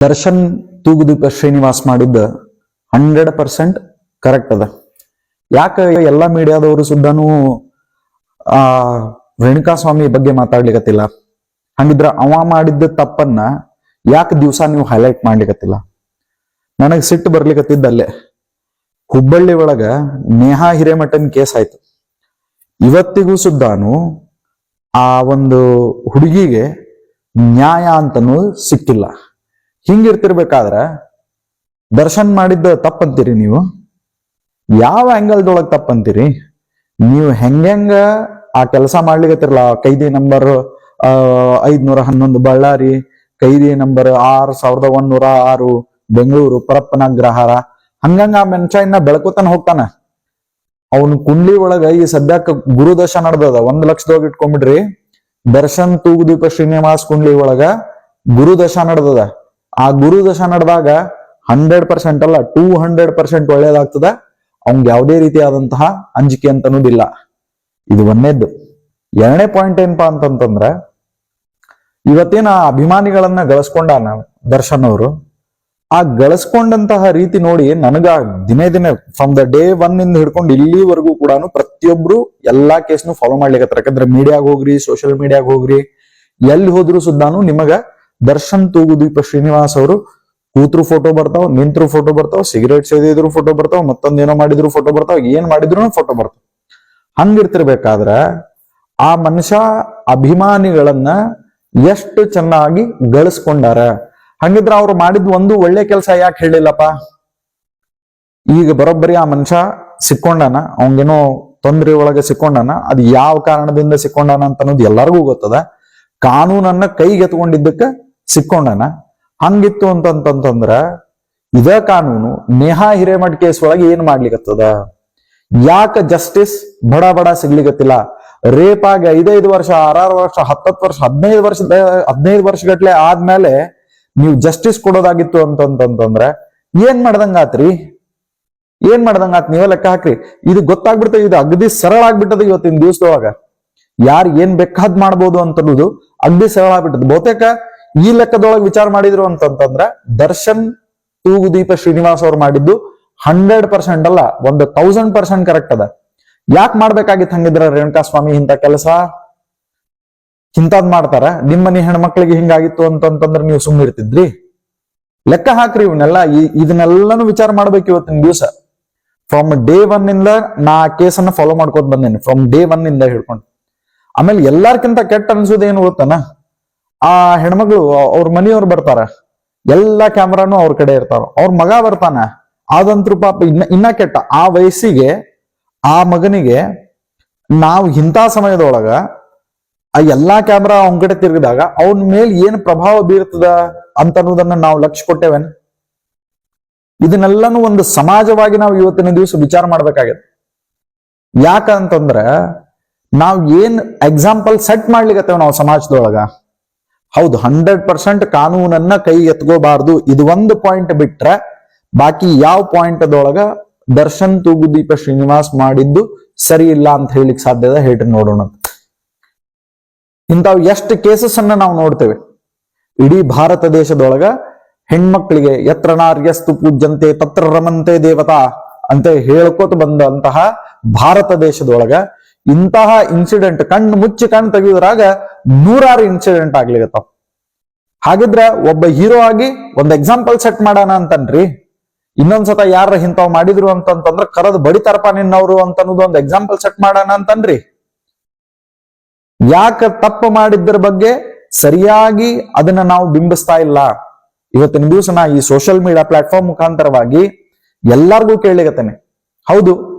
ದರ್ಶನ್ ತೂಗುದೀಪ ಶ್ರೀನಿವಾಸ್ ಮಾಡಿದ್ದ 100% ಕರೆಕ್ಟ್ ಅದ. ಯಾಕೆ ಎಲ್ಲಾ ಮೀಡಿಯಾದವರು ಸುದ್ದಾನು ಆ ರೇಣುಕಾಸ್ವಾಮಿ ಬಗ್ಗೆ ಮಾತಾಡ್ಲಿಕತ್ತಿಲ್ಲ? ಹಂಗಿದ್ರ ಅವ ಮಾಡಿದ್ದ ತಪ್ಪನ್ನ ಯಾಕೆ ದಿವಸ ನೀವು ಹೈಲೈಟ್ ಮಾಡ್ಲಿಕತ್ತಿಲ್ಲ? ನನಗ್ ಸಿಟ್ಟು ಬರ್ಲಿಕತ್ತಿದ್ದಲ್ಲೇ. ಹುಬ್ಬಳ್ಳಿ ಒಳಗ ನೇಹಾ ಹಿರೇಮಠನ್ ಕೇಸ್ ಆಯ್ತು. ಇವತ್ತಿಗೂ ಸುದ್ದಾನು ಆ ಒಂದು ಹುಡುಗಿಗೆ ನ್ಯಾಯ ಅಂತನೂ ಸಿಕ್ಕಿಲ್ಲ. ಹಿಂಗಿರ್ತಿರ್ಬೇಕಾದ್ರ ದರ್ಶನ್ ಮಾಡಿದ್ದ ತಪ್ಪಂತೀರಿ ನೀವು? ಯಾವ ಆಂಗಲ್ದೊಳಗ್ ತಪ್ಪಂತೀರಿ ನೀವು? ಹೆಂಗ ಆ ಕೆಲಸ ಮಾಡ್ಲಿಕತ್ತಿರಲ್ಲ. ಕೈದಿ ನಂಬರ್ 511 ಬಳ್ಳಾರಿ, ಕೈದಿ ನಂಬರ್ 6106 ಬೆಂಗಳೂರು, ಪರಪ್ಪನಗ್ರಹಾರ, ಹಂಗಂಗ ಆ ಮನುಷ್ಯ ಇನ್ನ ಬೆಳಕುತಾನ ಹೋಗ್ತಾನ. ಅವನು ಕುಂಡ್ಲಿ ಒಳಗ ಈ ಸದ್ಯಕ್ಕ ಗುರುದಶ ನಡೆದದ. 1 ಲಕ್ಷದೊಳಗೆ ಇಟ್ಕೊಂಡ್ಬಿಡ್ರಿ. ದರ್ಶನ್ ತೂಗುದೀಪ ಶ್ರೀನಿವಾಸ್ ಕುಂಡ್ಲಿ ಒಳಗ ಗುರುದಶ ನಡೆದದ. ಆ ಗುರುದಶ ನಡೆದಾಗ 100% ಅಲ್ಲ 200% ಒಳ್ಳೇದಾಗ್ತದ. ಅವ್ನ್ಗೆ ಯಾವುದೇ ರೀತಿಯಾದಂತಹ ಅಂಜಿಕೆ ಅಂತ ಅನ್ನೋದಿಲ್ಲ. ಇದು ಒಂದೇದ್ದು. ಎರಡನೇ ಪಾಯಿಂಟ್ ಏನಪ್ಪಾ ಅಂತಂತಂದ್ರ, ಇವತ್ತೇನ ಅಭಿಮಾನಿಗಳನ್ನ ಗಳಿಸ್ಕೊಂಡಾನ ದರ್ಶನ್ ಅವರು. ಆ ಗಳಿಸ್ಕೊಂಡಂತಹ ರೀತಿ ನೋಡಿ ನನಗ ದಿನೇ ದಿನೇ ಫ್ರಮ್ ದ ಡೇ 1 ಇಂದ ಹಿಡ್ಕೊಂಡು ಇಲ್ಲಿವರೆಗೂ ಕೂಡ ಪ್ರತಿಯೊಬ್ರು ಎಲ್ಲಾ ಕೇಸ್ನು ಫಾಲೋ ಮಾಡ್ಲಿಕ್ಕತ್ತಾರ. ಯಾಕಂದ್ರೆ ಮೀಡಿಯಾಗ ಹೋಗ್ರಿ, ಸೋಷಿಯಲ್ ಮೀಡಿಯಾಗ ಹೋಗ್ರಿ, ಎಲ್ಲಿ ಹೋದ್ರು ಸುದ್ದಾನು ನಿಮಗ ದರ್ಶನ್ ತೂಗುದೀಪ ಶ್ರೀನಿವಾಸ್ ಅವರು ಕೂತ್ರು ಫೋಟೋ ಬರ್ತಾವ, ನಿಂತ್ರು ಫೋಟೋ ಬರ್ತಾವ, ಸಿಗರೇಟ್ ಸೇದಿದ್ರು ಫೋಟೋ ಬರ್ತಾವ, ಮತ್ತೊಂದೇನೋ ಮಾಡಿದ್ರು ಫೋಟೋ ಬರ್ತಾವ, ಏನ್ ಮಾಡಿದ್ರು ಫೋಟೋ ಬರ್ತಾವ. ಹಂಗಿರ್ತಿರ್ಬೇಕಾದ್ರ ಆ ಮನುಷ್ಯ ಅಭಿಮಾನಿಗಳನ್ನ ಎಷ್ಟು ಚೆನ್ನಾಗಿ ಗಳಿಸ್ಕೊಂಡಾರ. ಹಂಗಿದ್ರ ಅವ್ರು ಮಾಡಿದ್ ಒಂದು ಒಳ್ಳೆ ಕೆಲಸ ಯಾಕೆ ಹೇಳಿಲ್ಲಪ್ಪ? ಈಗ ಬರೋಬ್ಬರಿ ಆ ಮನುಷ್ಯ ಸಿಕ್ಕೊಂಡಾನ, ಅವಂಗೇನೋ ತೊಂದ್ರೆ ಒಳಗೆ ಸಿಕ್ಕೊಂಡಾನ. ಅದು ಯಾವ ಕಾರಣದಿಂದ ಸಿಕ್ಕೊಂಡಾನ ಅಂತ ಅನ್ನೋದು ಎಲ್ಲರಿಗೂ ಗೊತ್ತದ. ಕಾನೂನನ್ನ ಕೈಗೆತ್ಕೊಂಡಿದ್ದಕ್ಕೆ ಸಿಕ್ಕೊಂಡಾನ. ಹಂಗಿತ್ತು ಅಂತಂತಂದ್ರ ಇದ ಕಾನೂನು ನೇಹಾ ಹಿರೇಮಠ್ ಕೇಸ್ ಒಳಗೆ ಏನ್ ಮಾಡ್ಲಿಕ್ಕತ್ತದ? ಯಾಕೆ ಜಸ್ಟಿಸ್ ಬಡ ಬಡ ಸಿಗ್ಲಿಕತ್ತಿಲ್ಲ? ರೇಪ್ ಆಗಿ 5 ವರ್ಷ, 6 ವರ್ಷ, 10 ವರ್ಷ, 15 ವರ್ಷಗಟ್ಲೆ ಆದ್ಮೇಲೆ ನೀವು ಜಸ್ಟಿಸ್ ಕೊಡೋದಾಗಿತ್ತು ಅಂತಂತಂದ್ರ ಏನ್ ಮಾಡ್ದಂಗಾತ್ರಿ? ಏನ್ ಮಾಡ್ದಂಗಾತ್? ನೀವೇ ಲೆಕ್ಕ ಹಾಕ್ರಿ. ಇದು ಗೊತ್ತಾಗ್ಬಿಡ್ತದೆ. ಇದು ಅಗದಿ ಸರಳ ಆಗ್ಬಿಟ್ಟದ ಇವತ್ತಿನ ದಿವಸದೊಳಗ. ಯಾರು ಏನ್ ಬೇಕಾದ್ ಮಾಡ್ಬೋದು ಅಂತನ್ನೋದು ಅಗದಿ ಸರಳ ಆಗ್ಬಿಟ್ಟದ. ಬಹುತೇಕ ಈ ಲೆಕ್ಕದೊಳಗೆ ವಿಚಾರ ಮಾಡಿದ್ರು ಅಂತಂತಂದ್ರ ದರ್ಶನ್ ತೂಗುದೀಪ ಶ್ರೀನಿವಾಸ್ ಅವ್ರು ಮಾಡಿದ್ದು 100% ಅಲ್ಲ 1000% ಕರೆಕ್ಟ್ ಅದ. ಯಾಕೆ ಮಾಡ್ಬೇಕಾಗಿತ್ತು ಹಂಗಿದ್ರ ರೇಣುಕಾಸ್ವಾಮಿ ಇಂಥ ಕೆಲಸ? ಇಂಥದ್ ಮಾಡ್ತಾರ? ನಿಮ್ಮ ಮನೆ ಹೆಣ್ಮಕ್ಳಿಗೆ ಹಿಂಗಾಗಿತ್ತು ಅಂತಂತಂದ್ರೆ ನೀವು ಸುಮ್ಮನೆ ಇರ್ತಿದ್ರಿ? ಲೆಕ್ಕ ಹಾಕ್ರಿ ಇವನ್ನೆಲ್ಲ. ಇದನ್ನೆಲ್ಲಾನು ವಿಚಾರ ಮಾಡ್ಬೇಕು ಇವತ್ತಿನ ದಿವಸ. ಫ್ರಮ್ ಡೇ 1 ಇಂದ ನಾ ಕೇಸನ್ನ ಫಾಲೋ ಮಾಡ್ಕೋತ ಬಂದೇನೆ, ಫ್ರಮ್ ಡೇ 1 ಇಂದ ಹಿಡ್ಕೊಂಡು. ಆಮೇಲೆ ಎಲ್ಲಾರ್ಕಿಂತ ಕೆಟ್ಟ ಅನ್ಸೋದೇನು ಗೊತ್ತನ? ಆ ಹೆಣ್ಮಗಳು ಅವ್ರ ಮನೆಯವ್ರು ಬರ್ತಾರ, ಎಲ್ಲಾ ಕ್ಯಾಮ್ರಾನು ಅವ್ರ ಕಡೆ ಇರ್ತಾರ. ಅವ್ರ ಮಗ ಬರ್ತಾನ, ಆದಂತ್ರು ಪಾಪ ಇನ್ನ ಕೆಟ್ಟ. ಆ ವಯಸ್ಸಿಗೆ ಆ ಮಗನಿಗೆ ನಾವು ಇಂಥ ಸಮಯದೊಳಗ ಆ ಎಲ್ಲಾ ಕ್ಯಾಮ್ರಾ ಅವನ ಕಡೆ ತಿರುಗಿದಾಗ ಅವನ ಮೇಲೆ ಏನ್ ಪ್ರಭಾವ ಬೀರ್ತದ ಅಂತ ಅನ್ನೋದನ್ನ ನಾವು ಲಕ್ಷ್ಯ ಕೊಟ್ಟೇವೇನ್? ಇದನ್ನೆಲ್ಲಾನು ಒಂದು ಸಮಾಜವಾಗಿ ನಾವು ಇವತ್ತಿನ ದಿವಸ ವಿಚಾರ ಮಾಡ್ಬೇಕಾಗಿದೆ. ಯಾಕಂತಂದ್ರ ನಾವ್ ಏನ್ ಎಕ್ಸಾಂಪಲ್ ಸೆಟ್ ಮಾಡ್ಲಿಕ್ಕತ್ತೇವ ನಾವು ಸಮಾಜದೊಳಗ. ಹೌದು, 100% ಕಾನೂನನ್ನ ಕೈ ಎತ್ಕೋಬಾರ್ದು. ಇದು ಒಂದು ಪಾಯಿಂಟ್ ಬಿಟ್ರೆ ಬಾಕಿ ಯಾವ ಪಾಯಿಂಟ್ ಅದೊಳಗ ದರ್ಶನ್ ತೂಗುದೀಪ ಶ್ರೀನಿವಾಸ್ ಮಾಡಿದ್ದು ಸರಿ ಇಲ್ಲ ಅಂತ ಹೇಳಿಕ್ ಸಾಧ್ಯದ? ಹೇಳ್ರಿ ನೋಡೋಣ. ಇಂಥವ್ ಎಷ್ಟು ಕೇಸಸ್ ಅನ್ನ ನಾವು ನೋಡ್ತೇವೆ ಇಡೀ ಭಾರತ ದೇಶದೊಳಗ. ಹೆಣ್ಮಕ್ಳಿಗೆ ಯತ್ರ ನಾರ್ಯಸ್ತು ಪೂಜ್ಯಂತೆ ತತ್ರ ರಮಂತೆ ದೇವತಾ ಅಂತ ಹೇಳ್ಕೋತ ಬಂದಂತಹ ಭಾರತ ದೇಶದೊಳಗ ಇಂತಹ ಇನ್ಸಿಡೆಂಟ್ ಕಣ್ಣು ಮುಚ್ಚಿ ಕಣ್ಣು ತೆಗೆಯುದ್ರಾಗ 100 ಇನ್ಸಿಡೆಂಟ್ ಆಗ್ಲಿಗತ್ತಾವ. ಹಾಗಿದ್ರ ಒಬ್ಬ ಹೀರೋ ಆಗಿ ಒಂದ್ ಎಕ್ಸಾಂಪಲ್ ಸೆಟ್ ಮಾಡೋಣ ಅಂತನ್ರಿ. ಇನ್ನೊಂದ್ಸತ ಯಾರ ಇಂಥವ್ ಮಾಡಿದ್ರು ಅಂತಂತಂದ್ರ ಕರದ್ ಬಡಿತಾರಪ್ಪ ನಿನ್ನವ್ರು ಅಂತ ಅನ್ನೋದು ಒಂದು ಎಕ್ಸಾಂಪಲ್ ಸೆಟ್ ಮಾಡೋಣ ಅಂತನ್ರಿ. ಯಾಕ ತಪ್ಪು ಮಾಡಿದ್ರ ಬಗ್ಗೆ ಸರಿಯಾಗಿ ಅದನ್ನ ನಾವು ಬಿಂಬಿಸ್ತಾ ಇಲ್ಲ? ಇವತ್ತಿನ ದಿವಸ ನಾ ಈ ಸೋಷಿಯಲ್ ಮೀಡಿಯಾ ಪ್ಲಾಟ್ಫಾರ್ಮ್ ಮುಖಾಂತರವಾಗಿ ಎಲ್ಲಾರ್ಗೂ ಕೇಳಲಿಗತ್ತೇನೆ. ಹೌದು,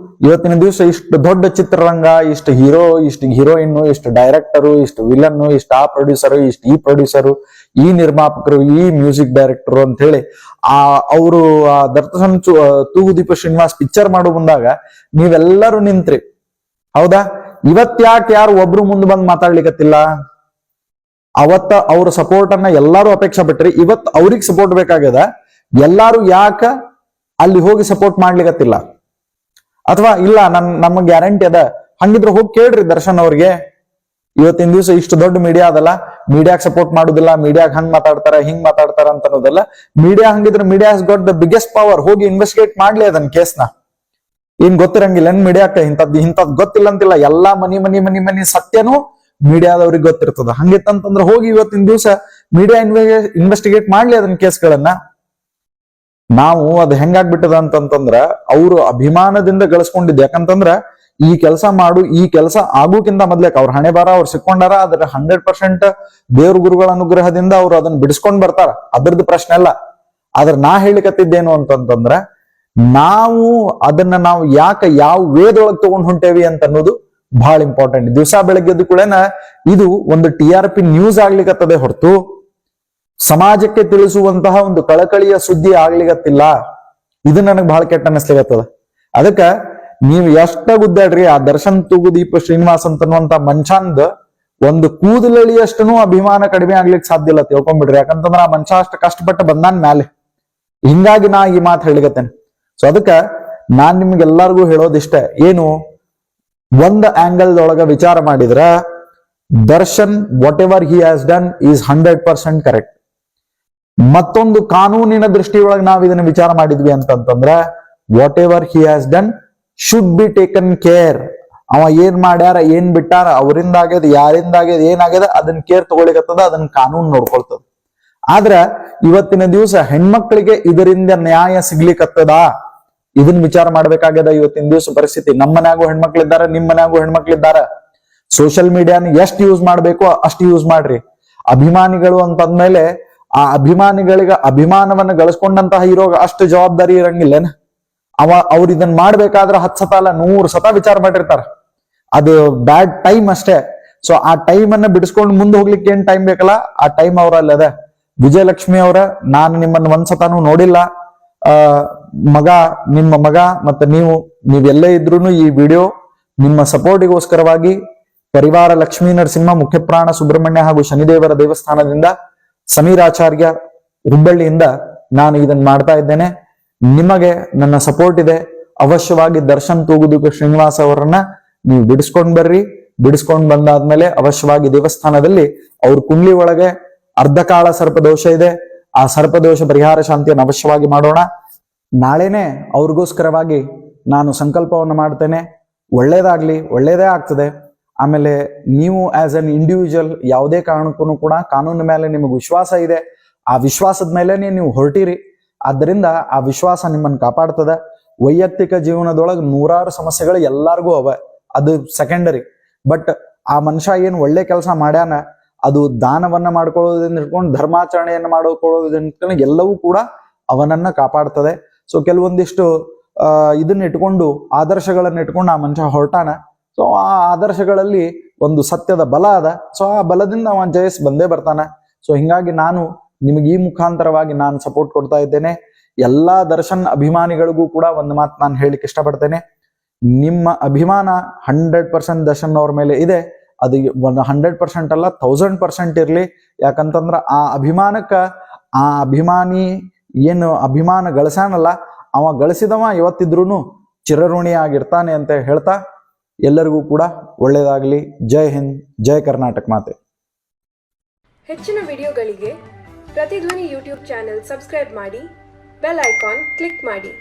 ಇವತ್ತಿನ ದಿವಸ ಇಷ್ಟು ದೊಡ್ಡ ಚಿತ್ರರಂಗ, ಇಷ್ಟು ಹೀರೋ, ಇಷ್ಟು ಹೀರೋಯಿನ್, ಇಷ್ಟು ಡೈರೆಕ್ಟರು, ಇಷ್ಟು ವಿಲನ್, ಇಷ್ಟು ಆ ಪ್ರೊಡ್ಯೂಸರು, ಇಷ್ಟು ಈ ಪ್ರೊಡ್ಯೂಸರು, ಈ ನಿರ್ಮಾಪಕರು, ಈ ಮ್ಯೂಸಿಕ್ ಡೈರೆಕ್ಟರು ಅಂತ ಹೇಳಿ ಅವರು ದರ್ಶನ್ ತೂಗುದೀಪ ಶ್ರೀನಿವಾಸ್ ಪಿಕ್ಚರ್ ಮಾಡೋ ಬಂದಾಗ ನೀವೆಲ್ಲರೂ ನಿಂತ್ರಿ. ಹೌದಾ? ಇವತ್ತ್ಯಾಕೆ ಯಾರು ಒಬ್ರು ಮುಂದೆ ಬಂದು ಮಾತಾಡ್ಲಿಕ್ಕತ್ತಿಲ್ಲ? ಅವತ್ತ ಅವ್ರ ಸಪೋರ್ಟ್ ಅನ್ನ ಎಲ್ಲಾರು ಅಪೇಕ್ಷೆ ಪಟ್ರಿ. ಇವತ್ ಅವ್ರಿಗೆ ಸಪೋರ್ಟ್ ಬೇಕಾಗ್ಯದ. ಎಲ್ಲಾರು ಯಾಕ ಅಲ್ಲಿ ಹೋಗಿ ಸಪೋರ್ಟ್ ಮಾಡ್ಲಿಕ್ಕತ್ತಿಲ್ಲ? ಅಥವಾ ಇಲ್ಲ ನಮ್ಮ ಗ್ಯಾರಂಟಿ ಅದ? ಹಂಗಿದ್ರೆ ಹೋಗಿ ಕೇಳ್ರಿ ದರ್ಶನ್ ಅವ್ರಿಗೆ. ಇವತ್ತಿನ ದಿವಸ ಇಷ್ಟು ದೊಡ್ಡ ಮೀಡಿಯಾ ಅದಲ್ಲ, ಮೀಡಿಯಾಕ್ ಸಪೋರ್ಟ್ ಮಾಡುದಿಲ್ಲ, ಮೀಡಿಯಾಗ್ ಹಂಗ್ ಮಾತಾಡ್ತಾರ ಹಿಂಗ್ ಮಾತಾಡ್ತಾರ ಅಂತ ಅನ್ನೋದಲ್ಲ. ಮೀಡಿಯಾ ಹಂಗಿದ್ರೆ media has got the biggest power. ಹೋಗಿ ಇನ್ವೆಸ್ಟಿಗೇಟ್ ಮಾಡ್ಲಿ ಅದನ್ನ ಕೇಸ್ನ. ಏನ್ ಗೊತ್ತಿರಂಗಿಲ್ಲ ಮೀಡಿಯಾಕ್ಕ ಇಂಥದ್ ಗೊತ್ತಿಲ್ಲ ಅಂತಿಲ್ಲ. ಎಲ್ಲಾ ಮನಿ ಸತ್ಯನೂ ಮೀಡಿಯಾದವ್ರಿಗೆ ಗೊತ್ತಿರ್ತದ. ಹಂಗಿತ್ತಂತಂದ್ರೆ ಹೋಗಿ ಇವತ್ತಿನ ದಿವಸ ಮೀಡಿಯಾ ಇನ್ವೆಸ್ಟಿಗೇಟ್ ಮಾಡ್ಲಿ ಅದನ್ನ ಕೇಸ್ಗಳನ್ನ. ನಾವು ಅದು ಹೆಂಗಾಗ್ಬಿಟ್ಟದ ಅಂತಂದ್ರ ಅವ್ರು ಅಭಿಮಾನದಿಂದ ಗಳಿಸ್ಕೊಂಡಿದ್ದು. ಯಾಕಂತಂದ್ರ ಈ ಕೆಲಸ ಆಗೋಕ್ಕಿಂತ ಮೊದ್ಲೇಕ್ ಅವ್ರ ಹಣೆ ಬಾರ ಅವ್ರು ಸಿಕ್ಕೊಂಡಾರ. ಅದ್ರ 100% ದೇವ್ರ ಗುರುಗಳ ಅನುಗ್ರಹದಿಂದ ಅವ್ರು ಅದನ್ನ ಬಿಡಿಸ್ಕೊಂಡ್ ಬರ್ತಾರ. ಅದ್ರದ್ದು ಪ್ರಶ್ನೆ ಅಲ್ಲ. ಆದ್ರ ನಾ ಹೇಳಿಕತ್ತಿದ್ದೇನು ಅಂತಂದ್ರ ನಾವು ಯಾಕೆ ಯಾವ ವೇದೊಳಗ್ ತಗೊಂಡ್ ಹೊಂಟೇವಿ ಅಂತ ಅನ್ನೋದು ಬಹಳ ಇಂಪಾರ್ಟೆಂಟ್. ದಿವಸ ಬೆಳಗ್ಗೆದ್ದು ಕೂಡ ಇದು ಒಂದು TRP ನ್ಯೂಸ್ ಆಗ್ಲಿಕತ್ತದೆ ಹೊರತು ಸಮಾಜಕ್ಕೆ ತಿಳಿಸುವಂತಹ ಒಂದು ಕಳಕಳಿಯ ಸುದ್ದಿ ಆಗ್ಲಿಕತ್ತಿಲ್ಲ. ಇದು ನನಗ್ ಬಹಳ ಕೆಟ್ಟ ಅನಿಸ್ಲಿಕತ್ತದ. ಅದಕ್ಕ ನೀವು ಎಷ್ಟ ಗುದ್ದಾಡ್ರಿ ಆ ದರ್ಶನ್ ತೂಗುದೀಪ ಶ್ರೀನಿವಾಸ್ ಅಂತನ್ನುವಂತ ಮನುಷ್ಯಂದ ಒಂದು ಕೂದಲಳಿಯಷ್ಟನು ಅಭಿಮಾನ ಕಡಿಮೆ ಆಗ್ಲಿಕ್ಕೆ ಸಾಧ್ಯ ಇಲ್ಲ, ತಿಳ್ಕೊಂಡ್ಬಿಡ್ರಿ. ಯಾಕಂತಂದ್ರ ಆ ಮನುಷ್ಯ ಅಷ್ಟು ಕಷ್ಟಪಟ್ಟು ಬಂದಾನ್ ಮ್ಯಾಲೆ. ಹಿಂಗಾಗಿ ನಾ ಈ ಮಾತು ಹೇಳಿಕತ್ತೇನೆ. ಸೊ ಅದಕ್ಕ ನಾನ್ ನಿಮ್ಗೆಲ್ಲಾರ್ಗು ಹೇಳೋದಿಷ್ಟ ಏನು, ಒಂದ್ ಆಂಗಲ್ ಒಳಗ ವಿಚಾರ ಮಾಡಿದ್ರ Darshan what ever he has done is 100% correct. ಮತ್ತೊಂದು ಕಾನೂನಿನ ದೃಷ್ಟಿಯೊಳಗೆ ನಾವ್ ಇದನ್ನ ವಿಚಾರ ಮಾಡಿದ್ವಿ ಅಂತಂದ್ರ what ever he has done should be taken care. ಅವ ಏನ್ ಮಾಡ್ಯಾರ, ಏನ್ ಬಿಟ್ಟಾರ, ಅವರಿಂದ ಆಗ್ಯದ, ಯಾರಿಂದ ಆಗ್ಯದ, ಏನಾಗ್ಯದ ಅದನ್ನ ಕೇರ್ ತಗೊಳಿಕತ್ತದ, ಅದನ್ನ ಕಾನೂನು ನೋಡ್ಕೊಳ್ತದ. ಆದ್ರ ಇವತ್ತಿನ ದಿವಸ ಹೆಣ್ಮಕ್ಳಿಗೆ ಇದರಿಂದ ನ್ಯಾಯ ಸಿಗ್ಲಿಕ್ಕತ್ತದ, ಇದನ್ನ ವಿಚಾರ ಮಾಡ್ಬೇಕಾಗ್ಯದ. ಇವತ್ತಿನ ದಿವಸ ಪರಿಸ್ಥಿತಿ, ನಮ್ಮ ಮನ್ಯಾಗೂ ಹೆಣ್ಮಕ್ಳಿದ್ದಾರ, ನಿಮ್ ಮನ್ಯಾಗೂ ಹೆಣ್ಮಕ್ಳಿದ್ದಾರ. ಸೋಷಿಯಲ್ ಮೀಡಿಯಾನ ಎಷ್ಟು ಯೂಸ್ ಮಾಡ್ಬೇಕು ಅಷ್ಟು ಯೂಸ್ ಮಾಡ್ರಿ. ಅಭಿಮಾನಿಗಳು ಅಂತಂದ್ಮೇಲೆ ಆ ಅಭಿಮಾನಿಗಳಿಗೆ ಅಭಿಮಾನವನ್ನ ಗಳಿಸ್ಕೊಂಡಂತಹ ಹೀರೋಗ ಅಷ್ಟು ಜವಾಬ್ದಾರಿ ಇರಂಗಿಲ್ಲೇನ. ಅವ್ರು ಇದನ್ನ ಮಾಡ್ಬೇಕಾದ್ರ 10 ಸತ ಅಲ್ಲ 100 ಸತ ವಿಚಾರ ಮಾಡಿರ್ತಾರ. ಅದು ಬ್ಯಾಡ್ ಟೈಮ್ ಅಷ್ಟೇ. ಸೊ ಆ ಟೈಮ್ ಅನ್ನ ಬಿಡಿಸ್ಕೊಂಡು ಮುಂದೆ ಹೋಗ್ಲಿಕ್ಕೆ ಏನ್ ಟೈಮ್ ಬೇಕಲ್ಲ, ಆ ಟೈಮ್ ಅವರಲ್ಲಿ ಅದ. ವಿಜಯಲಕ್ಷ್ಮಿ ಅವರ, ನಾನು ನಿಮ್ಮನ್ನ ಒಂದ್ಸತಾನು ನೋಡಿಲ್ಲ. ನಿಮ್ಮ ಮಗ ಮತ್ತೆ ನೀವೆಲ್ಲೇ ಇದ್ರೂನು ಈ ವಿಡಿಯೋ ನಿಮ್ಮ ಸಪೋರ್ಟಿಗೋಸ್ಕರವಾಗಿ ಪರಿವಾರ ಲಕ್ಷ್ಮೀ ನರಸಿಂಹ ಮುಖ್ಯಪ್ರಾಣ ಸುಬ್ರಹ್ಮಣ್ಯ ಹಾಗೂ ಶನಿದೇವರ ದೇವಸ್ಥಾನದಿಂದ ಸಮೀರಾಚಾರ್ಯ ಹುಬ್ಬಳ್ಳಿಯಿಂದ ನಾನು ಇದನ್ನ ಮಾಡ್ತಾ ಇದ್ದೇನೆ. ನಿಮಗೆ ನನ್ನ ಸಪೋರ್ಟ್ ಇದೆ. ಅವಶ್ಯವಾಗಿ ದರ್ಶನ್ ತೂಗುದೀಪ ಶ್ರೀನಿವಾಸ್ ಅವರನ್ನ ನೀವು ಬಿಡಿಸ್ಕೊಂಡ್ ಬರ್ರಿ. ಬಿಡಿಸ್ಕೊಂಡ್ ಬಂದಾದ್ಮೇಲೆ ಅವಶ್ಯವಾಗಿ ದೇವಸ್ಥಾನದಲ್ಲಿ ಅವ್ರ ಕುಂಡ್ಲಿ ಒಳಗೆ ಅರ್ಧಕಾಳ ಸರ್ಪದೋಷ ಇದೆ. ಆ ಸರ್ಪದೋಷ ಪರಿಹಾರ ಶಾಂತಿಯನ್ನು ಅವಶ್ಯವಾಗಿ ಮಾಡೋಣ. ನಾಳೆನೆ ಅವ್ರಿಗೋಸ್ಕರವಾಗಿ ನಾನು ಸಂಕಲ್ಪವನ್ನು ಮಾಡ್ತೇನೆ. ಒಳ್ಳೇದಾಗ್ಲಿ, ಒಳ್ಳೇದೇ ಆಗ್ತದೆ. ಆಮೇಲೆ ನೀವು ಆಸ್ ಅನ್ ಇಂಡಿವಿಜುವಲ್ ಯಾವುದೇ ಕಾರಣಕ್ಕೂ ಕೂಡ ಕಾನೂನು ಮೇಲೆ ನಿಮಗೆ ವಿಶ್ವಾಸ ಇದೆ. ಆ ವಿಶ್ವಾಸದ ಮೇಲೆನೆ ನೀವು ಹೊರಟಿರಿ. ಆದ್ದರಿಂದ ಆ ವಿಶ್ವಾಸ ನಿಮ್ಮನ್ನು ಕಾಪಾಡ್ತದ. ವೈಯಕ್ತಿಕ ಜೀವನದೊಳಗೆ 100 ಸಮಸ್ಯೆಗಳು ಎಲ್ಲಾರ್ಗೂ ಅವ, ಅದು ಸೆಕೆಂಡರಿ. ಬಟ್ ಆ ಮನುಷ್ಯ ಏನು ಒಳ್ಳೆ ಕೆಲಸ ಮಾಡ್ಯಾನ, ಅದು ದಾನವನ್ನ ಮಾಡ್ಕೊಳ್ಳೋದ್ರಿಂದ ಹಿಡ್ಕೊಂಡು ಧರ್ಮಾಚರಣೆಯನ್ನ ಮಾಡ್ಕೊಳ್ಳೋದ್ರಿಂದ ಎಲ್ಲವೂ ಕೂಡ ಅವನನ್ನ ಕಾಪಾಡ್ತದೆ. ಸೊ ಕೆಲವೊಂದಿಷ್ಟು ಇದನ್ನ ಇಟ್ಕೊಂಡು, ಆದರ್ಶಗಳನ್ನ ಇಟ್ಕೊಂಡು ಆ ಮನುಷ್ಯ ಹೊರಟಾನ. ಸೊ ಆ ಆದರ್ಶಗಳಲ್ಲಿ ಒಂದು ಸತ್ಯದ ಬಲ ಅದ. ಸೊ ಆ ಬಲದಿಂದ ಅವನ್ ಜಯಸ್ ಬಂದೇ ಬರ್ತಾನ. ಸೊ ಹಿಂಗಾಗಿ ನಾನು ನಿಮಗೆ ಈ ಮುಖಾಂತರವಾಗಿ ನಾನು ಸಪೋರ್ಟ್ ಕೊಡ್ತಾ ಇದ್ದೇನೆ. ಎಲ್ಲಾ ದರ್ಶನ್ ಅಭಿಮಾನಿಗಳಿಗೂ ಕೂಡ ಒಂದು ಮಾತು ನಾನು ಹೇಳಿಕ್ಕೆ ಇಷ್ಟಪಡ್ತೇನೆ. ನಿಮ್ಮ ಅಭಿಮಾನ 100% ದರ್ಶನ್ ಅವ್ರ ಮೇಲೆ ಇದೆ. ಅದು 100% ಅಲ್ಲ, 1000% ಇರ್ಲಿ. ಯಾಕಂತಂದ್ರ ಆ ಅಭಿಮಾನಕ್ಕ ಆ ಅಭಿಮಾನಿ ಏನು ಅಭಿಮಾನ ಗಳಿಸ್ಯಾನಲ್ಲ, ಅವ ಗಳಿಸಿದವ ಇವತ್ತಿದ್ರೂ ಚಿರಋಣಿ ಆಗಿರ್ತಾನೆ ಅಂತ ಹೇಳ್ತಾ ಎಲ್ಲರಿಗೂ ಕೂಡ ಒಳ್ಳೇದಾಗ್ಲಿ. ಜೈ ಹಿಂದ್, ಜೈ ಕರ್ನಾಟಕ ಮಾತೆ. ಹೆಚ್ಚಿನ ವಿಡಿಯೋಗಳಿಗೆ ಪ್ರತಿಧ್ವನಿ ಯೂಟ್ಯೂಬ್ ಚಾನೆಲ್ ಸಬ್ಸ್ಕ್ರೈಬ್ ಮಾಡಿ, ಬೆಲ್ ಐಕಾನ್ ಕ್ಲಿಕ್ ಮಾಡಿ.